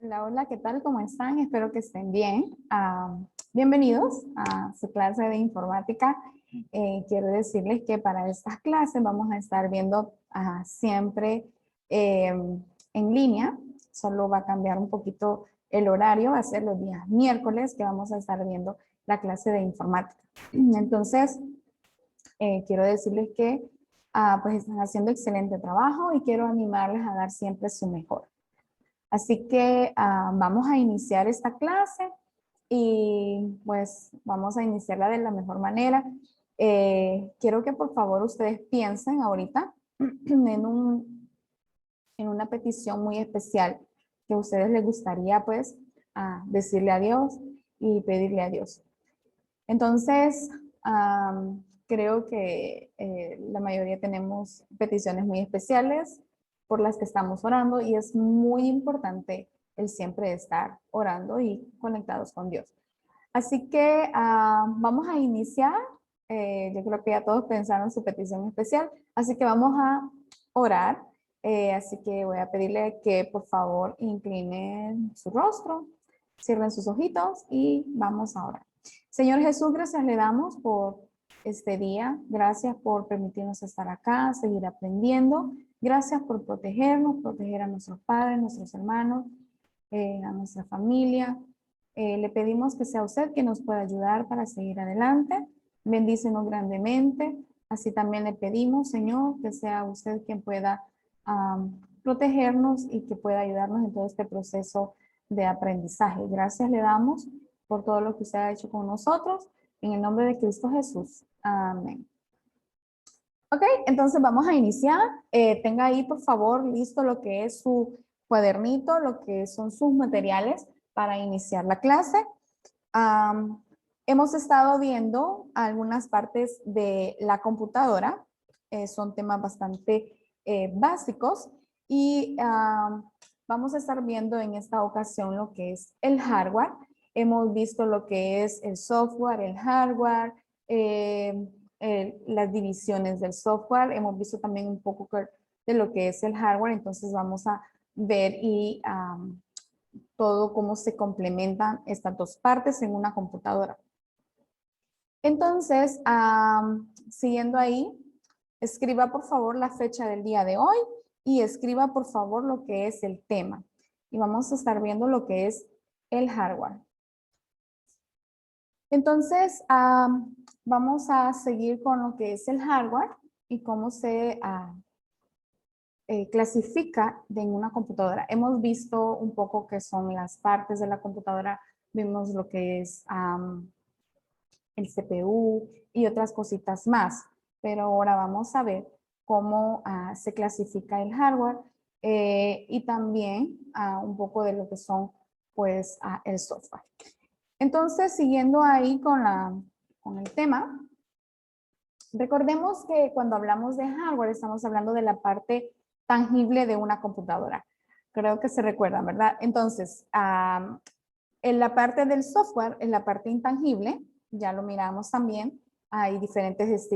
Hola, hola, ¿qué tal? ¿Cómo están? Espero que estén bien. Bienvenidos a su clase de informática. Quiero decirles que para estas clases vamos a estar viendo siempre en línea. Solo va a cambiar un poquito el horario, va a ser los días miércoles que vamos a estar viendo la clase de informática. Entonces, quiero decirles que pues están haciendo excelente trabajo y quiero animarles a dar siempre su mejor. Así que vamos a iniciar esta clase y pues vamos a iniciarla de la mejor manera. Quiero que por favor ustedes piensen ahorita en una petición muy especial que a ustedes les gustaría pues decirle a Dios y pedirle a Dios. Entonces, creo que la mayoría tenemos peticiones muy especiales por las que estamos orando y es muy importante el siempre estar orando y conectados con Dios. Así que vamos a iniciar. Yo creo que ya todos pensaron su petición especial, así que vamos a orar. Así que voy a pedirle que por favor inclinen su rostro, cierren sus ojitos y vamos a orar. Señor Jesús, gracias le damos por este día. Gracias por permitirnos estar acá, seguir aprendiendo. Gracias por protegernos, proteger a nuestros padres, nuestros hermanos, a nuestra familia. Le pedimos que sea usted quien nos pueda ayudar para seguir adelante. Bendícenos grandemente. Así también le pedimos, Señor, que sea usted quien pueda protegernos y que pueda ayudarnos en todo este proceso de aprendizaje. Gracias le damos por todo lo que usted ha hecho con nosotros. En el nombre de Cristo Jesús. Amén. Ok, entonces vamos a iniciar. Tenga ahí, por favor, listo lo que es su cuadernito, lo que son sus materiales para iniciar la clase. Hemos estado viendo algunas partes de la computadora. Son temas bastante básicos y vamos a estar viendo en esta ocasión lo que es el hardware. Hemos visto lo que es el software, el hardware, las divisiones del software. Hemos visto también un poco de lo que es el hardware. Entonces vamos a ver y todo cómo se complementan estas dos partes en una computadora. Entonces, siguiendo ahí, escriba por favor la fecha del día de hoy y escriba por favor lo que es el tema. Y vamos a estar viendo lo que es el hardware. Entonces, vamos a seguir con lo que es el hardware y cómo se clasifica en una computadora. Hemos visto un poco qué son las partes de la computadora, vimos lo que es el CPU y otras cositas más, pero ahora vamos a ver cómo se clasifica el hardware y también un poco de lo que son pues el software. Entonces, siguiendo ahí con el tema, recordemos que cuando hablamos de hardware estamos hablando de la parte tangible de una computadora. Creo que se recuerdan, ¿verdad? Entonces, en la parte del software, en la parte intangible, ya lo miramos también, hay diferentes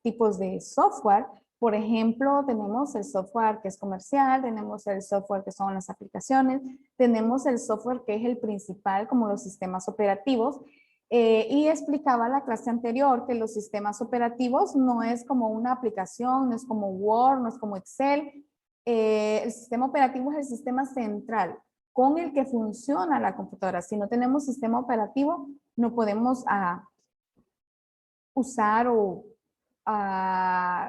tipos de software. Por ejemplo, tenemos el software que es comercial, tenemos el software que son las aplicaciones, tenemos el software que es el principal, como los sistemas operativos. Y explicaba la clase anterior que los sistemas operativos no es como una aplicación, no es como Word, no es como Excel. El sistema operativo es el sistema central con el que funciona la computadora. Si no tenemos sistema operativo, no podemos usar o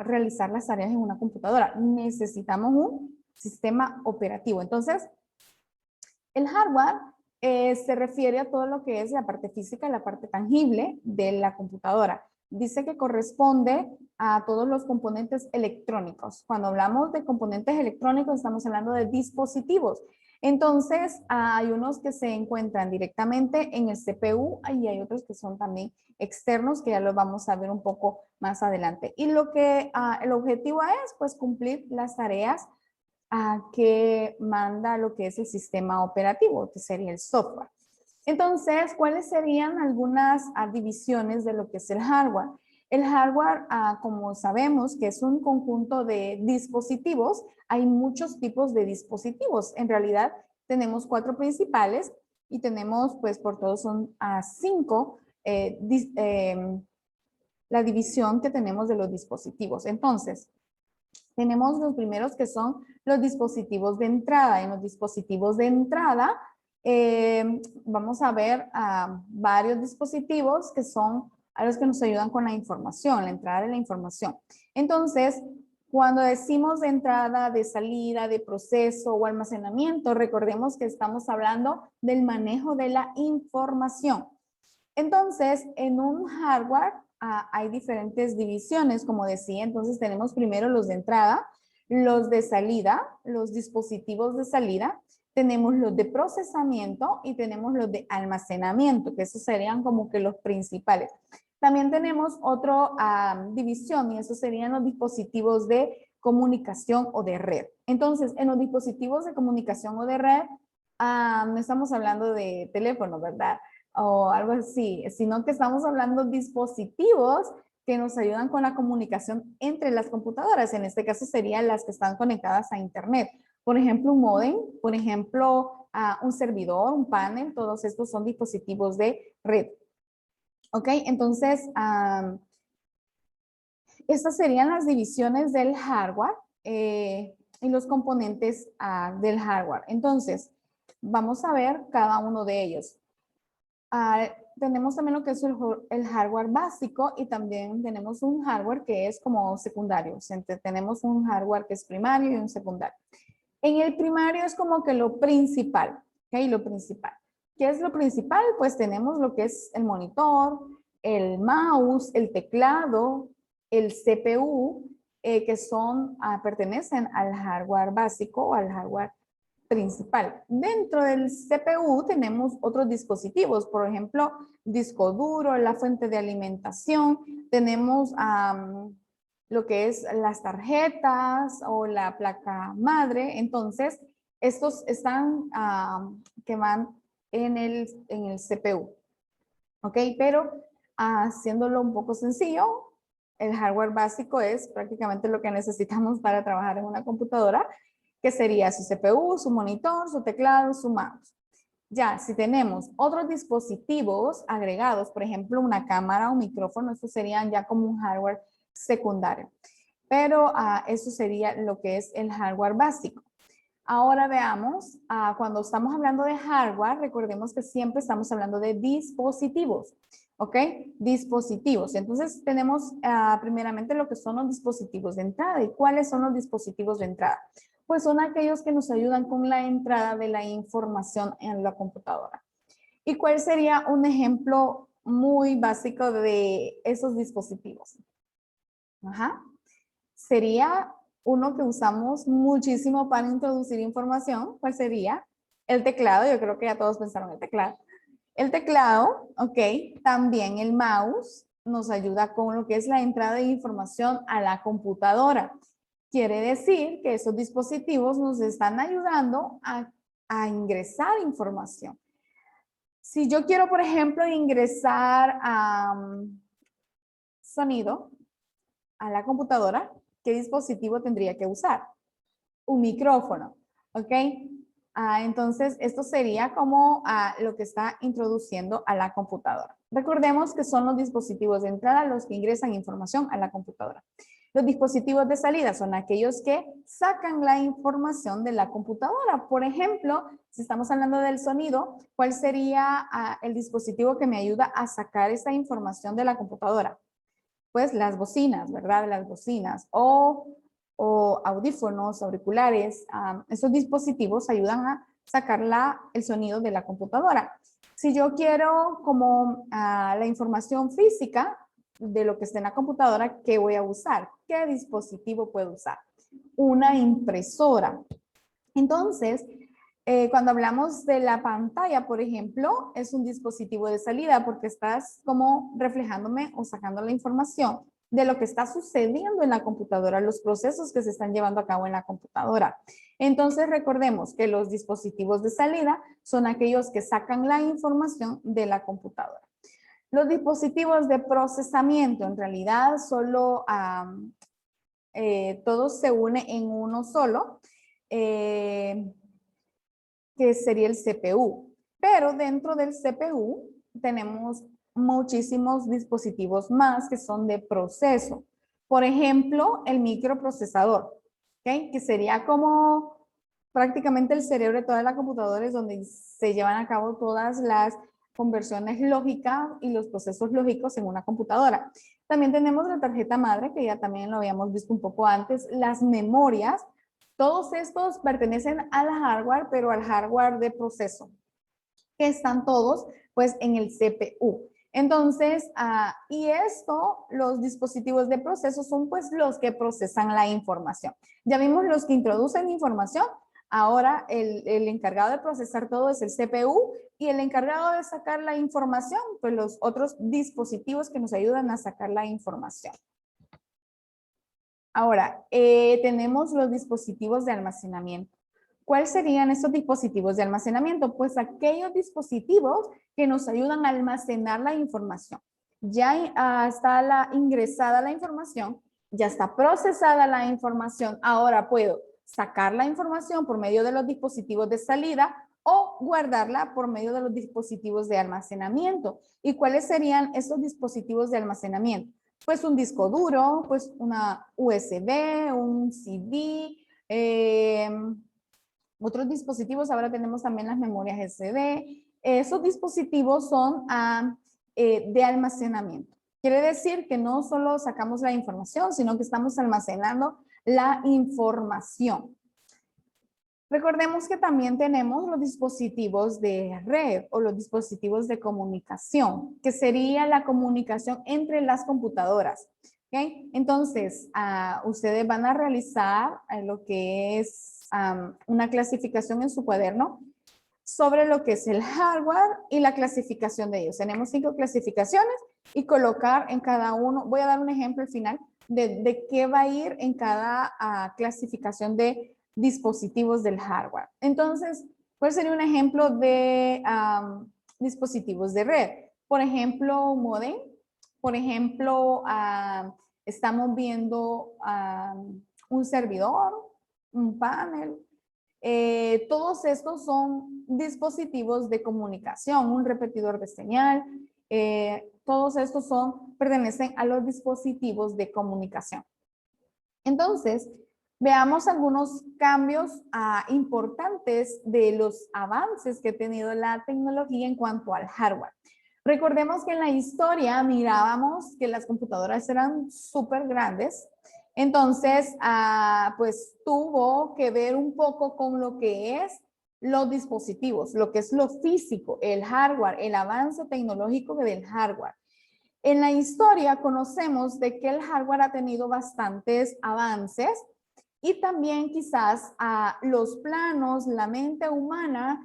realizar las tareas en una computadora. Necesitamos un sistema operativo. Entonces, el hardware se refiere a todo lo que es la parte física y la parte tangible de la computadora. Dice que corresponde a todos los componentes electrónicos. Cuando hablamos de componentes electrónicos, estamos hablando de dispositivos. Entonces, hay unos que se encuentran directamente en el CPU y hay otros que son también externos, que ya los vamos a ver un poco más adelante. Y lo que el objetivo es, pues, cumplir las tareas que manda lo que es el sistema operativo, que sería el software. Entonces, ¿cuáles serían algunas divisiones de lo que es el hardware? El hardware, como sabemos que es un conjunto de dispositivos, hay muchos tipos de dispositivos. En realidad, tenemos 4 principales y tenemos, pues por todos son 5 la división que tenemos de los dispositivos. Entonces, tenemos los primeros que son los dispositivos de entrada. En los dispositivos de entrada vamos a ver varios dispositivos que son a los que nos ayudan con la información, la entrada de la información. Entonces, cuando decimos de entrada, de salida, de proceso o almacenamiento, recordemos que estamos hablando del manejo de la información. Entonces, en un hardware hay diferentes divisiones, como decía. Entonces, tenemos primero los de entrada, los de salida, los dispositivos de salida, tenemos los de procesamiento y tenemos los de almacenamiento, que esos serían como que los principales. También tenemos otra división y esos serían los dispositivos de comunicación o de red. Entonces, en los dispositivos de comunicación o de red, no estamos hablando de teléfono, ¿verdad? O algo así, sino que estamos hablando de dispositivos que nos ayudan con la comunicación entre las computadoras. En este caso serían las que están conectadas a internet. Por ejemplo, un módem, por ejemplo, un servidor, un panel, todos estos son dispositivos de red. ¿Ok? Entonces, estas serían las divisiones del hardware y los componentes del hardware. Entonces, vamos a ver cada uno de ellos. Tenemos también lo que es el hardware básico y también tenemos un hardware que es como secundario. Tenemos un hardware que es primario y un secundario. En el primario es como que lo principal, ¿ok? Lo principal. ¿Qué es lo principal? Pues tenemos lo que es el monitor, el mouse, el teclado, el CPU, que pertenecen al hardware básico o al hardware principal. Dentro del CPU tenemos otros dispositivos, por ejemplo, disco duro, la fuente de alimentación, tenemos lo que es las tarjetas o la placa madre. Entonces, estos están que van en el CPU, ¿ok? Pero haciéndolo un poco sencillo, el hardware básico es prácticamente lo que necesitamos para trabajar en una computadora, que sería su CPU, su monitor, su teclado, su mouse. Ya, si tenemos otros dispositivos agregados, por ejemplo, una cámara o micrófono, estos serían ya como un hardware secundario. Pero eso sería lo que es el hardware básico. Ahora veamos, cuando estamos hablando de hardware, recordemos que siempre estamos hablando de dispositivos, ¿ok? Dispositivos. Entonces tenemos primeramente lo que son los dispositivos de entrada. ¿Y cuáles son los dispositivos de entrada? Pues son aquellos que nos ayudan con la entrada de la información en la computadora. ¿Y cuál sería un ejemplo muy básico de esos dispositivos? Sería uno que usamos muchísimo para introducir información. ¿Cuál sería? El teclado. Yo creo que ya todos pensaron en el teclado. El teclado, ok. También el mouse nos ayuda con lo que es la entrada de información a la computadora. Quiere decir que esos dispositivos nos están ayudando a ingresar información. Si yo quiero, por ejemplo, ingresar sonido a la computadora, ¿qué dispositivo tendría que usar? Un micrófono, ¿ok? Entonces, esto sería como lo que está introduciendo a la computadora. Recordemos que son los dispositivos de entrada los que ingresan información a la computadora. Los dispositivos de salida son aquellos que sacan la información de la computadora. Por ejemplo, si estamos hablando del sonido, ¿cuál sería el dispositivo que me ayuda a sacar esa información de la computadora? Pues las bocinas, ¿verdad? Las bocinas o audífonos, auriculares. Esos dispositivos ayudan a sacar el sonido de la computadora. Si yo quiero como la información física de lo que está en la computadora, ¿qué voy a usar? ¿Qué dispositivo puedo usar? Una impresora. Entonces, cuando hablamos de la pantalla, por ejemplo, es un dispositivo de salida porque estás como reflejándome o sacando la información de lo que está sucediendo en la computadora, los procesos que se están llevando a cabo en la computadora. Entonces, recordemos que los dispositivos de salida son aquellos que sacan la información de la computadora. Los dispositivos de procesamiento, en realidad, solo todos se unen en uno solo. que sería el CPU. Pero dentro del CPU tenemos muchísimos dispositivos más que son de proceso. Por ejemplo, el microprocesador, ¿okay? Que sería como prácticamente el cerebro de todas las computadoras donde se llevan a cabo todas las conversiones lógicas y los procesos lógicos en una computadora. También tenemos la tarjeta madre, que ya también lo habíamos visto un poco antes, las memorias. Todos estos pertenecen al hardware, pero al hardware de proceso, que están todos pues en el CPU. Entonces, y esto, los dispositivos de proceso son pues los que procesan la información. Ya vimos los que introducen información, ahora el encargado de procesar todo es el CPU y el encargado de sacar la información, pues los otros dispositivos que nos ayudan a sacar la información. Ahora, tenemos los dispositivos de almacenamiento. ¿Cuáles serían estos dispositivos de almacenamiento? Pues aquellos dispositivos que nos ayudan a almacenar la información. Ya está ingresada la información, ya está procesada la información. Ahora puedo sacar la información por medio de los dispositivos de salida o guardarla por medio de los dispositivos de almacenamiento. ¿Y cuáles serían estos dispositivos de almacenamiento? Pues un disco duro, pues una USB, un CD, otros dispositivos. Ahora tenemos también las memorias SD. Esos dispositivos son de almacenamiento. Quiere decir que no solo sacamos la información, sino que estamos almacenando la información. Recordemos que también tenemos los dispositivos de red o los dispositivos de comunicación, que sería la comunicación entre las computadoras. ¿Okay? Entonces, ustedes van a realizar lo que es una clasificación en su cuaderno sobre lo que es el hardware y la clasificación de ellos. Tenemos 5 clasificaciones y colocar en cada uno, voy a dar un ejemplo al final de qué va a ir en cada clasificación de dispositivos del hardware. Entonces, ¿cuál sería un ejemplo de dispositivos de red? Por ejemplo, un modem. Por ejemplo, estamos viendo un servidor, un panel. Todos estos son dispositivos de comunicación, un repetidor de señal. Todos estos pertenecen a los dispositivos de comunicación. Entonces, veamos algunos cambios importantes de los avances que ha tenido la tecnología en cuanto al hardware. Recordemos que en la historia mirábamos que las computadoras eran súper grandes. Entonces, pues tuvo que ver un poco con lo que es los dispositivos, lo que es lo físico, el hardware, el avance tecnológico del hardware. En la historia conocemos de que el hardware ha tenido bastantes avances y también quizás los planos, la mente humana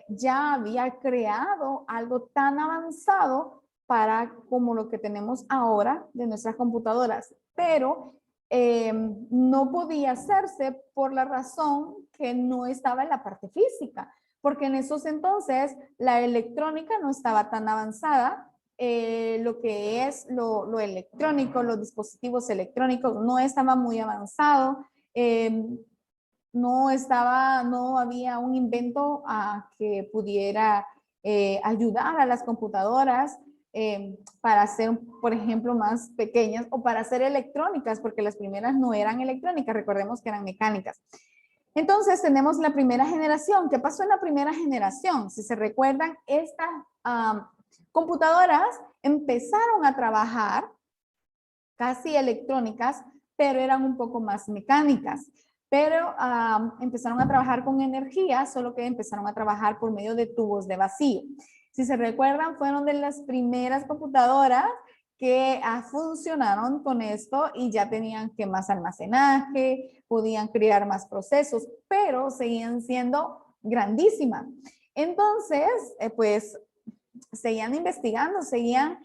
ya había creado algo tan avanzado para como lo que tenemos ahora de nuestras computadoras, pero no podía hacerse por la razón que no estaba en la parte física, porque en esos entonces la electrónica no estaba tan avanzada. Lo que es lo electrónico, los dispositivos electrónicos no estaba muy avanzado, no había un invento que pudiera ayudar a las computadoras para ser, por ejemplo, más pequeñas o para ser electrónicas, porque las primeras no eran electrónicas, recordemos que eran mecánicas. Entonces tenemos la primera generación. ¿Qué pasó en la primera generación? Si se recuerdan, estas computadoras empezaron a trabajar casi electrónicas, pero eran un poco más mecánicas. Pero empezaron a trabajar con energía, solo que empezaron a trabajar por medio de tubos de vacío. Si se recuerdan, fueron de las primeras computadoras que funcionaron con esto y ya tenían que más almacenaje, podían crear más procesos, pero seguían siendo grandísimas. Entonces, pues seguían investigando, seguían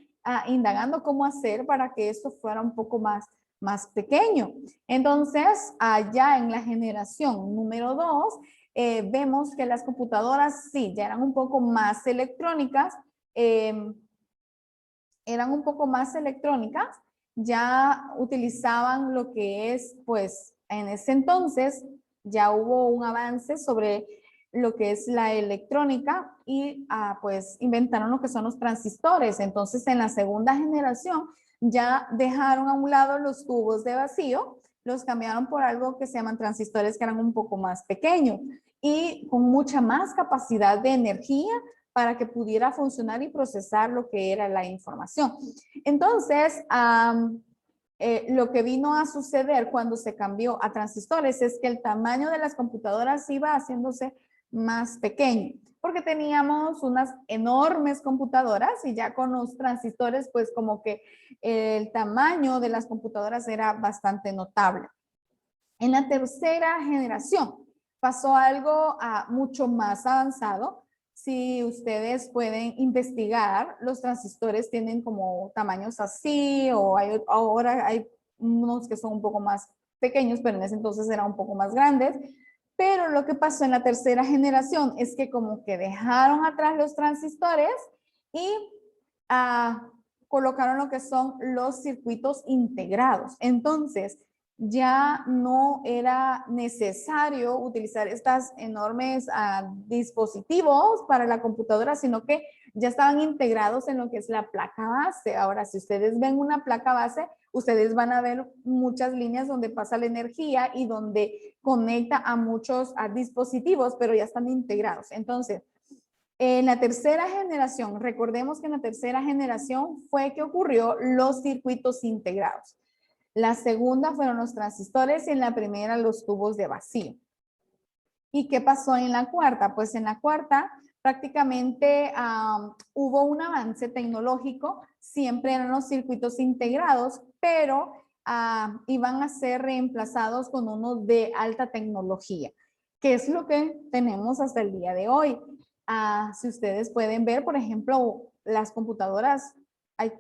indagando cómo hacer para que esto fuera un poco más pequeño. Entonces, allá en la generación número 2, vemos que las computadoras sí, ya eran un poco más electrónicas, ya utilizaban lo que es, pues, en ese entonces ya hubo un avance sobre lo que es la electrónica y pues inventaron lo que son los transistores. Entonces en la segunda generación ya dejaron a un lado los tubos de vacío, los cambiaron por algo que se llaman transistores, que eran un poco más pequeños y con mucha más capacidad de energía para que pudiera funcionar y procesar lo que era la información. Entonces, lo que vino a suceder cuando se cambió a transistores es que el tamaño de las computadoras iba haciéndose más pequeño, porque teníamos unas enormes computadoras y ya con los transistores, pues como que el tamaño de las computadoras era bastante notable. En la tercera generación pasó algo mucho más avanzado. Si ustedes pueden investigar, los transistores tienen como tamaños así, o ahora hay unos que son un poco más pequeños, pero en ese entonces eran un poco más grandes. Pero lo que pasó en la tercera generación es que como que dejaron atrás los transistores y colocaron lo que son los circuitos integrados. Entonces, ya no era necesario utilizar estos enormes dispositivos para la computadora, sino que ya estaban integrados en lo que es la placa base. Ahora, si ustedes ven una placa base, ustedes van a ver muchas líneas donde pasa la energía y donde conecta a muchos dispositivos, pero ya están integrados. Entonces, en la tercera generación, recordemos que en la tercera generación fue que ocurrió los circuitos integrados. La segunda fueron los transistores y en la primera los tubos de vacío. ¿Y qué pasó en la cuarta? Pues en la cuarta prácticamente hubo un avance tecnológico, siempre eran los circuitos integrados, pero iban a ser reemplazados con unos de alta tecnología, que es lo que tenemos hasta el día de hoy. Si ustedes pueden ver, por ejemplo, las computadoras,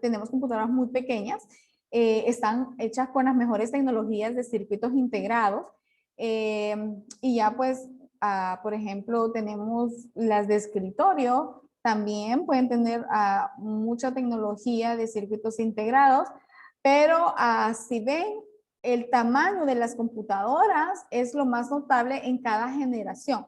tenemos computadoras muy pequeñas, están hechas con las mejores tecnologías de circuitos integrados y ya pues, por ejemplo, tenemos las de escritorio, también pueden tener mucha tecnología de circuitos integrados, pero si ven, el tamaño de las computadoras es lo más notable en cada generación.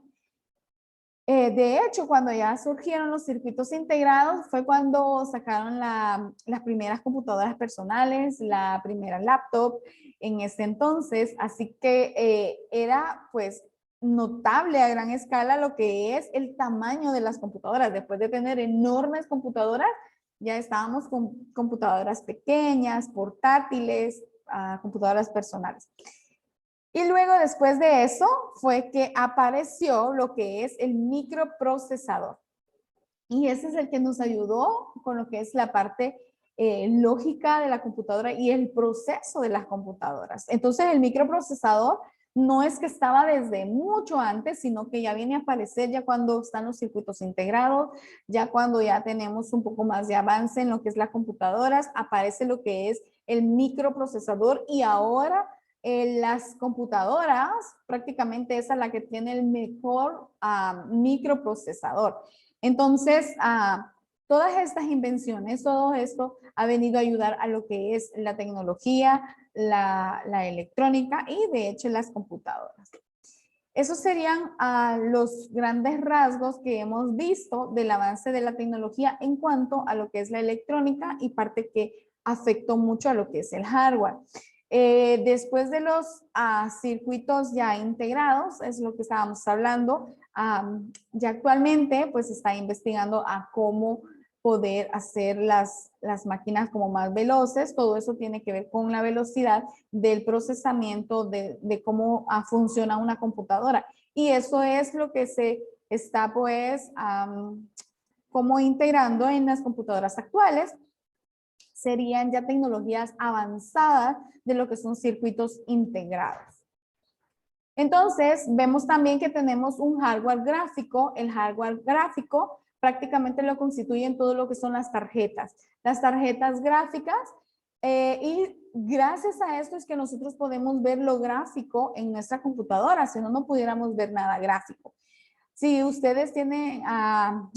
De hecho, cuando ya surgieron los circuitos integrados, fue cuando sacaron las primeras computadoras personales, la primera laptop en ese entonces. Así que era pues notable a gran escala lo que es el tamaño de las computadoras. Después de tener enormes computadoras, ya estábamos con computadoras pequeñas, portátiles, computadoras personales. Y luego después de eso fue que apareció lo que es el microprocesador. Y ese es el que nos ayudó con lo que es la parte lógica de la computadora y el proceso de las computadoras. Entonces el microprocesador no es que estaba desde mucho antes, sino que ya viene a aparecer ya cuando están los circuitos integrados, ya cuando ya tenemos un poco más de avance en lo que es las computadoras, aparece lo que es el microprocesador y ahora las computadoras, prácticamente esa es la que tiene el mejor microprocesador. Entonces, todas estas invenciones, todo esto ha venido a ayudar a lo que es la tecnología, la electrónica y de hecho las computadoras. Esos serían los grandes rasgos que hemos visto del avance de la tecnología en cuanto a lo que es la electrónica y parte que afectó mucho a lo que es el hardware. Después de los circuitos ya integrados, es lo que estábamos hablando, ya actualmente pues se está investigando a cómo poder hacer las máquinas como más veloces. Todo eso tiene que ver con la velocidad del procesamiento de cómo funciona una computadora. Y eso es lo que se está pues como integrando en las computadoras actuales. Serían ya tecnologías avanzadas de lo que son circuitos integrados. Entonces, vemos también que tenemos un hardware gráfico. El hardware gráfico prácticamente lo constituyen todo lo que son las tarjetas gráficas, y gracias a esto es que nosotros podemos ver lo gráfico en nuestra computadora, si no, no pudiéramos ver nada gráfico. Si ustedes tienen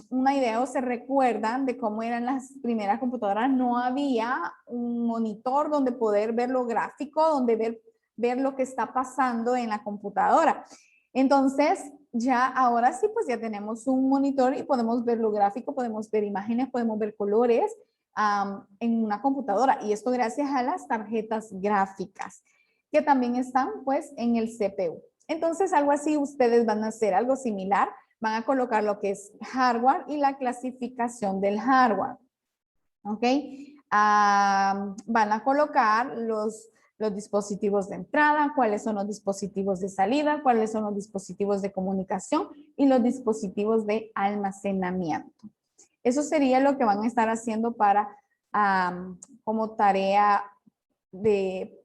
una idea o se recuerdan de cómo eran las primeras computadoras, no había un monitor donde poder ver lo gráfico, donde ver lo que está pasando en la computadora. Entonces, ya ahora sí, pues ya tenemos un monitor y podemos ver lo gráfico, podemos ver imágenes, podemos ver colores en una computadora. Y esto gracias a las tarjetas gráficas, que también están pues en el CPU. Entonces, algo así ustedes van a hacer, algo similar. Van a colocar lo que es hardware y la clasificación del hardware. ¿Ok? Van a colocar los dispositivos de entrada, cuáles son los dispositivos de salida, cuáles son los dispositivos de comunicación y los dispositivos de almacenamiento. Eso sería lo que van a estar haciendo para, como tarea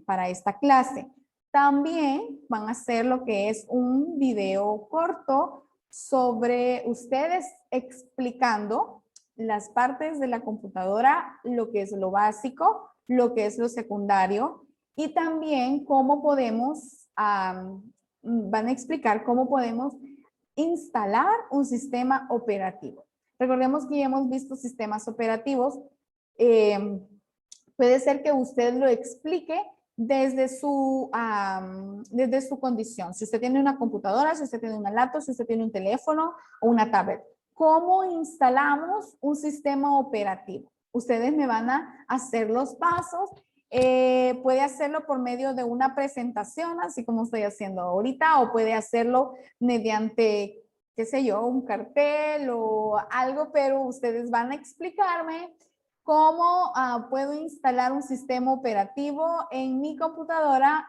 para esta clase. También van a hacer lo que es un video corto sobre ustedes explicando las partes de la computadora, lo que es lo básico, lo que es lo secundario y también cómo podemos, van a explicar cómo podemos instalar un sistema operativo. Recordemos que ya hemos visto sistemas operativos. Puede ser que usted lo explique desde su condición. Si usted tiene una computadora, si usted tiene una laptop, si usted tiene un teléfono o una tablet. ¿Cómo instalamos un sistema operativo? Ustedes me van a hacer los pasos. Puede hacerlo por medio de una presentación, así como estoy haciendo ahorita, o puede hacerlo mediante, qué sé yo, un cartel o algo, pero ustedes van a explicarme cómo puedo instalar un sistema operativo en mi computadora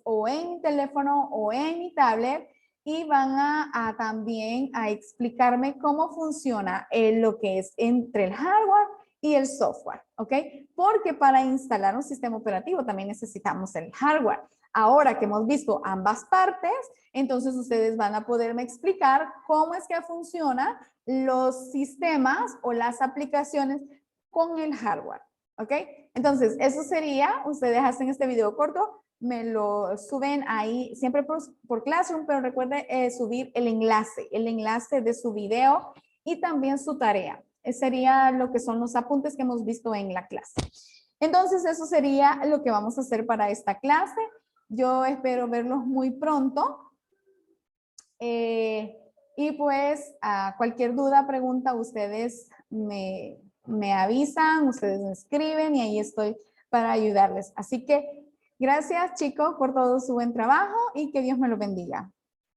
o en mi teléfono o en mi tablet y van a también a explicarme cómo funciona lo que es entre el hardware y el software, ¿ok? Porque para instalar un sistema operativo también necesitamos el hardware. Ahora que hemos visto ambas partes, entonces ustedes van a poderme explicar cómo es que funcionan los sistemas o las aplicaciones con el hardware, ¿ok? Entonces, eso sería, ustedes hacen este video corto, me lo suben ahí, siempre por Classroom, pero recuerde subir el enlace de su video y también su tarea. Sería lo que son los apuntes que hemos visto en la clase. Entonces, eso sería lo que vamos a hacer para esta clase. Yo espero verlos muy pronto. Y pues, cualquier duda, pregunta, ustedes me avisan, ustedes me escriben y ahí estoy para ayudarles. Así que gracias chicos por todo su buen trabajo y que Dios me lo bendiga.